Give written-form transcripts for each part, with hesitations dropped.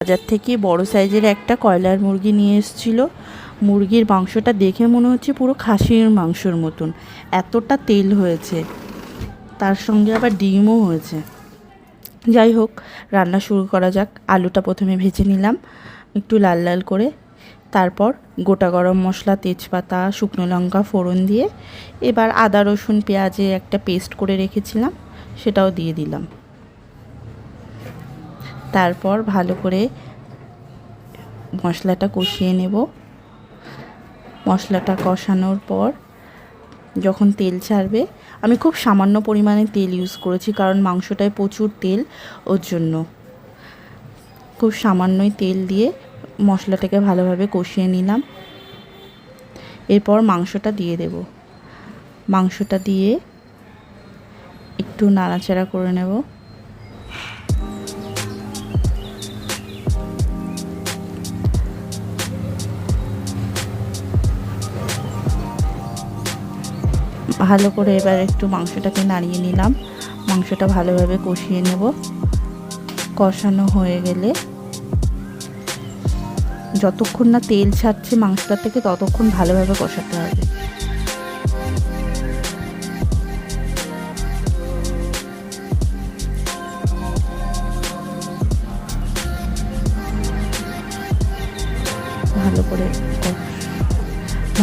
বাজার থেকে বড় সাইজের একটা কয়লার মুরগি নিয়ে এসেছিল। মুরগির মাংসটা দেখে মনে হচ্ছে পুরো খাসির মাংসর মতন, এতটা তেল হয়েছে, তার সঙ্গে আবার ডিমও হয়েছে। যাই হোক, রান্না শুরু করা যাক। আলুটা প্রথমে ভেজে নিলাম একটু লাল লাল করে, তারপর গোটা গরম মশলা, তেজপাতা, শুকনো লঙ্কা ফোড়ন দিয়ে এবার আদা রসুন পেঁয়াজে একটা পেস্ট করে রেখেছিলাম সেটাও দিয়ে দিলাম। তারপর ভালো করে মশলাটা কষিয়ে নেব। মশলাটা কষানোর পর যখন তেল ছাড়বে, আমি খুব সামান্য পরিমাণে তেল ইউজ করেছি কারণ মাংসটায় প্রচুর তেল, ওর জন্য খুব সামান্যই তেল দিয়ে মশলাটাকে ভালোভাবে কষিয়ে নিলাম। এরপর মাংসটা দিয়ে দেব। মাংসটা দিয়ে একটু নাড়াচাড়া করে নেব। ভালো করে এবার একটু মাংসটাকে নাড়িয়ে নিলাম। মাংসটা ভালোভাবে কষিয়ে নেব। কষানো হয়ে গেলে, যতক্ষণ না তেল ছাড়ছে মাংসটা থেকে ততক্ষণ ভালোভাবে কষাতে হবে।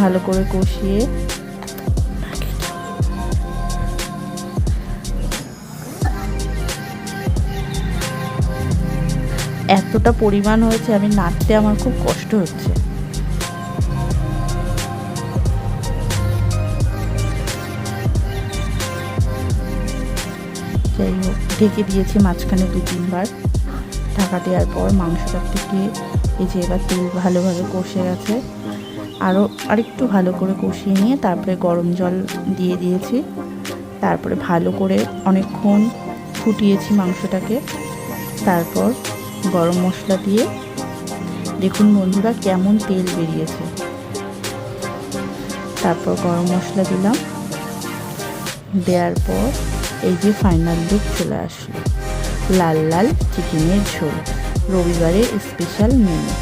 ভালো করে কষিয়ে এতটা পরিমাণ হয়েছে, আমি নাড়তে আমার খুব কষ্ট হচ্ছে। যাই হোক, ঢেকে দিয়েছি মাঝখানে 2-3 বার। ঢাকা দেওয়ার পর মাংসটা থেকে এই যে এবার তেল ভালোভাবে কষে গেছে। আরেকটু ভালো করে কষিয়ে নিয়ে তারপরে গরম জল দিয়ে দিয়েছি। তারপরে ভালো করে অনেকক্ষণ ফুটিয়েছি মাংসটাকে। তারপর গরম মশলা দিয়ে, দেখুন বন্ধুরা কেমন তেল বেরিয়েছে। তারপর গরম মশলা দিলাম। দেওয়ার পর এই যে ফাইনাল লুক চলে আসলো, লাল লাল চিকেনের ঝোল, রবিবারের স্পেশাল মেনু।